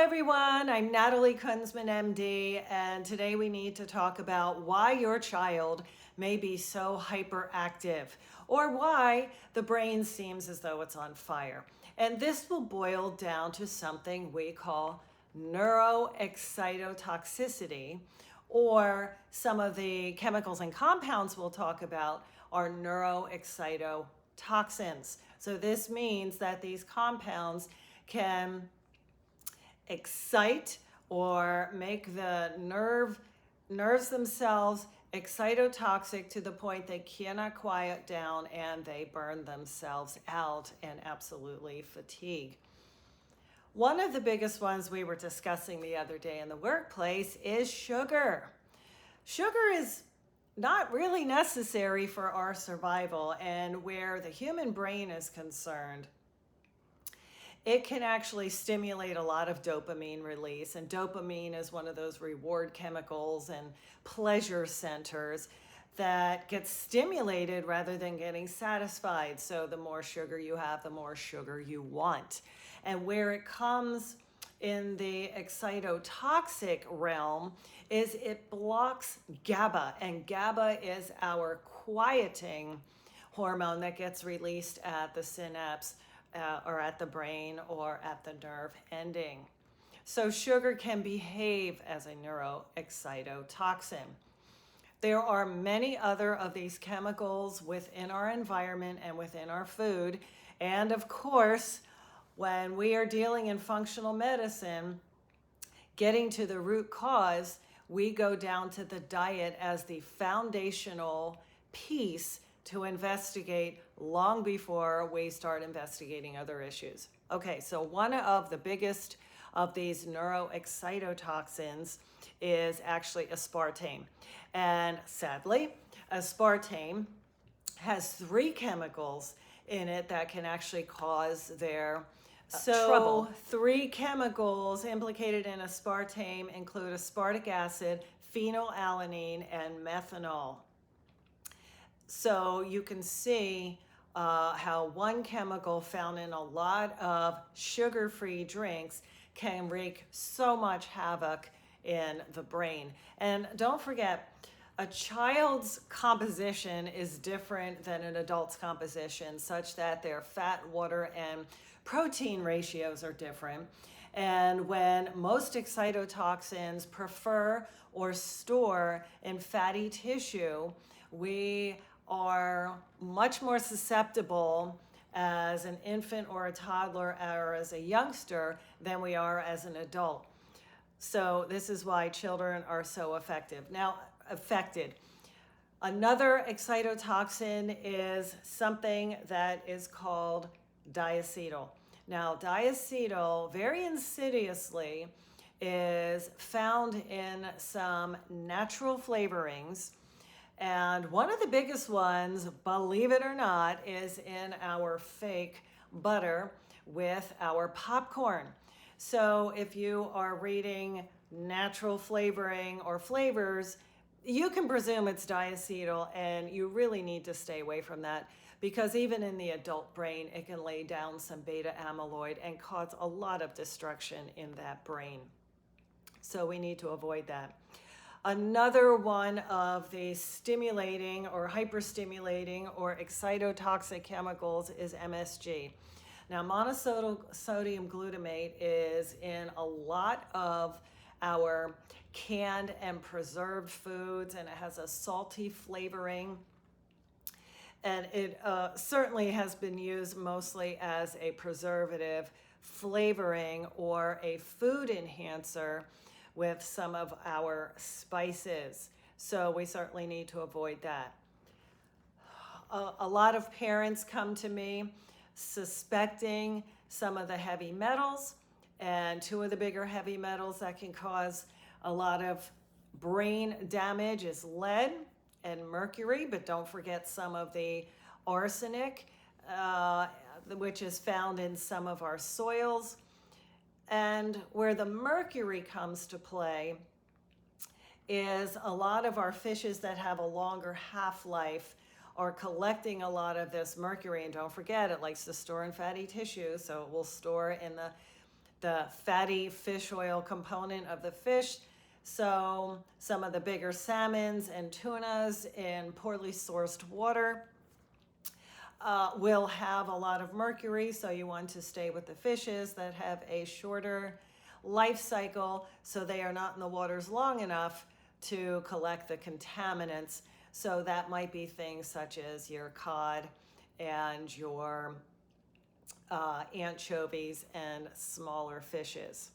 everyone, I'm Natalie Kunsman, MD, and today we need to talk about why your child may be so hyperactive or why the brain seems as though it's on fire. And this will boil down to something we call neuro excitotoxicity, or some of the chemicals and compounds we'll talk about are neuroexcitotoxins. So this means that these compounds can excite or make the nerves themselves excitotoxic to the point they cannot quiet down and they burn themselves out and absolutely fatigue. One of the biggest ones we were discussing the other day in the workplace is sugar. Sugar is not really necessary for our survival, and where the human brain is concerned, it can actually stimulate a lot of dopamine release, and dopamine is one of those reward chemicals and pleasure centers that gets stimulated rather than getting satisfied. So the more sugar you have, the more sugar you want. And where it comes in the excitotoxic realm is it blocks GABA, and GABA is our quieting hormone that gets released at the synapse or at the brain or at the nerve ending. So sugar can behave as a neuroexcitotoxin. There are many other of these chemicals within our environment and within our food. And of course, when we are dealing in functional medicine, getting to the root cause, we go down to the diet as the foundational piece to investigate long before we start investigating other issues. Okay, so one of the biggest of these neuroexcitotoxins is actually aspartame. And sadly, aspartame has 3 chemicals in it that can actually cause their trouble. 3 chemicals implicated in aspartame include aspartic acid, phenylalanine, and methanol. So you can see how one chemical found in a lot of sugar-free drinks can wreak so much havoc in the brain. And don't forget, a child's composition is different than an adult's composition, such that their fat, water, and protein ratios are different. And when most excitotoxins prefer or store in fatty tissue, we are much more susceptible as an infant or a toddler or as a youngster than we are as an adult. So this is why children are so affected. Another excitotoxin is something that is called diacetyl. Now, diacetyl, very insidiously, is found in some natural flavorings. And one of the biggest ones, believe it or not, is in our fake butter with our popcorn. So if you are reading natural flavoring or flavors, you can presume it's diacetyl, and you really need to stay away from that, because even in the adult brain, it can lay down some beta amyloid and cause a lot of destruction in that brain. So we need to avoid that. Another one of the stimulating or hyperstimulating or excitotoxic chemicals is MSG. Now, monosodium glutamate is in a lot of our canned and preserved foods, and it has a salty flavoring. And it certainly has been used mostly as a preservative, flavoring, or a food enhancer with some of our spices. So we certainly need to avoid that. A lot of parents come to me suspecting some of the heavy metals, and 2 of the bigger heavy metals that can cause a lot of brain damage is lead and mercury, but don't forget some of the arsenic, which is found in some of our soils. And where the mercury comes to play is a lot of our fishes that have a longer half-life are collecting a lot of this mercury. And don't forget, it likes to store in fatty tissue, so it will store in the the fatty fish oil component of the fish. So some of the bigger salmons and tunas in poorly sourced water will have a lot of mercury, so you want to stay with the fishes that have a shorter life cycle, so they are not in the waters long enough to collect the contaminants. So that might be things such as your cod and your anchovies and smaller fishes.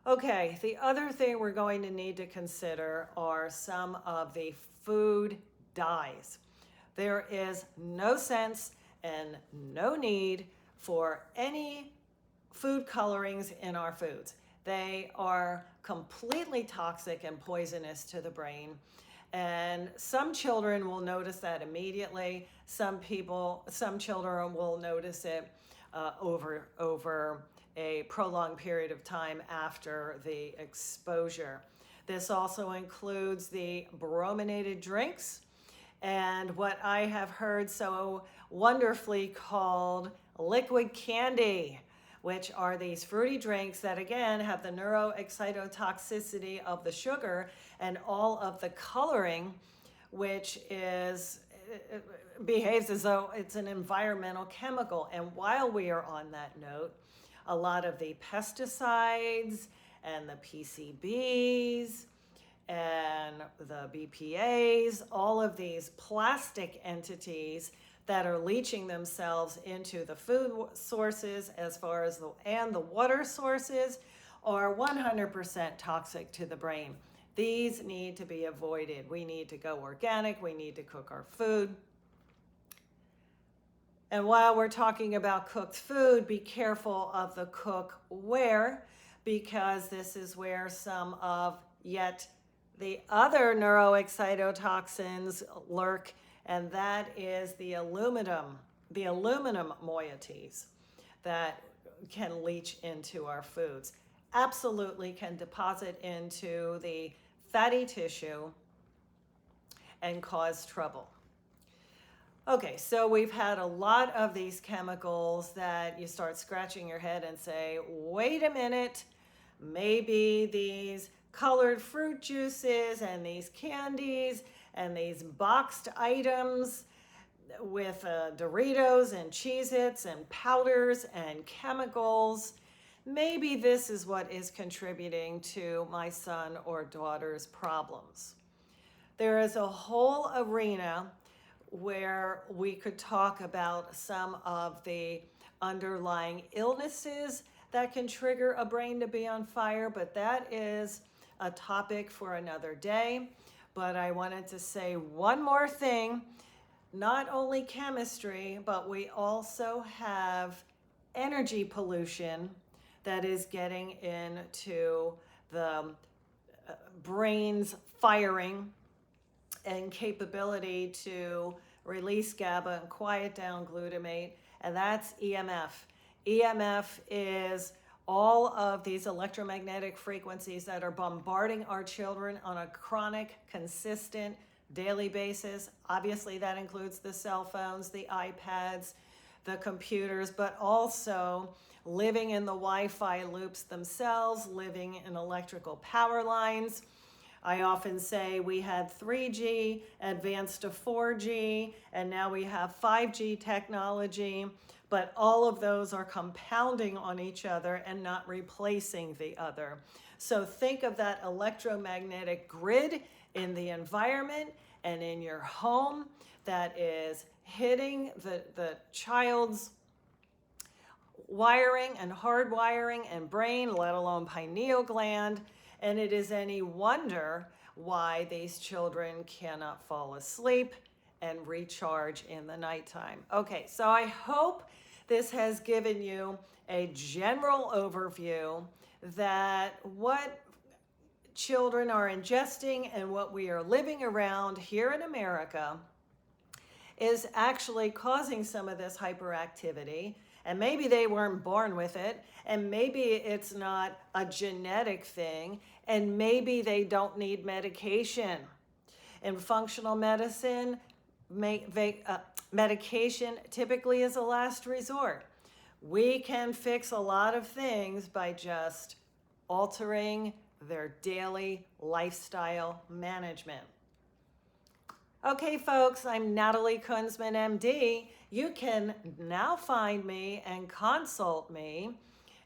Okay, the other thing we're going to need to consider are some of the food dyes. There is no sense and no need for any food colorings in our foods. They are completely toxic and poisonous to the brain. And some children will notice that immediately. Some children will notice it over a prolonged period of time after the exposure. This also includes the brominated drinks and what I have heard so wonderfully called liquid candy, which are these fruity drinks that again have the neuro excitotoxicity of the sugar and all of the coloring, which behaves as though it's an environmental chemical. And while we are on that note, a lot of the pesticides and the PCBs and the BPAs, all of these plastic entities that are leaching themselves into the food sources as far as the water sources are 100% toxic to the brain. These need to be avoided. We need to go organic. We need to cook our food. And while we're talking about cooked food, be careful of the cookware, because this is where some of yet the other neuroexcitotoxins lurk, and that is the aluminum moieties that can leach into our foods. Absolutely can deposit into the fatty tissue and cause trouble. Okay, so we've had a lot of these chemicals that you start scratching your head and say, wait a minute, maybe these colored fruit juices and these candies and these boxed items with Doritos and Cheez-Its and powders and chemicals, maybe this is what is contributing to my son or daughter's problems. There is a whole arena where we could talk about some of the underlying illnesses that can trigger a brain to be on fire, but that is a topic for another day. But I wanted to say one more thing. Not only chemistry, but we also have energy pollution that is getting into the brain's firing and capability to release GABA and quiet down glutamate, and that's EMF. EMF is all of these electromagnetic frequencies that are bombarding our children on a chronic, consistent, daily basis. Obviously, that includes the cell phones, the iPads, the computers, but also living in the Wi-Fi loops themselves, living in electrical power lines. I often say we had 3G, advanced to 4G, and now we have 5G technology, but all of those are compounding on each other and not replacing the other. So think of that electromagnetic grid in the environment and in your home that is hitting the child's wiring and hardwiring and brain, let alone pineal gland. And it is any wonder why these children cannot fall asleep and recharge in the nighttime. Okay, so I hope this has given you a general overview that what children are ingesting and what we are living around here in America is actually causing some of this hyperactivity. And maybe they weren't born with it, and maybe it's not a genetic thing, and maybe they don't need medication. In functional medicine, medication typically is a last resort. We can fix a lot of things by just altering their daily lifestyle management. Okay, folks, I'm Natalie Kunsman, MD. You can now find me and consult me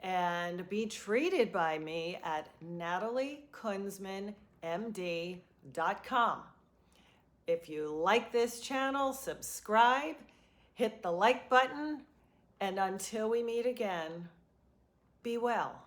and be treated by me at nataliekunsmanmd.com. If you like this channel, subscribe, hit the like button, and until we meet again, be well.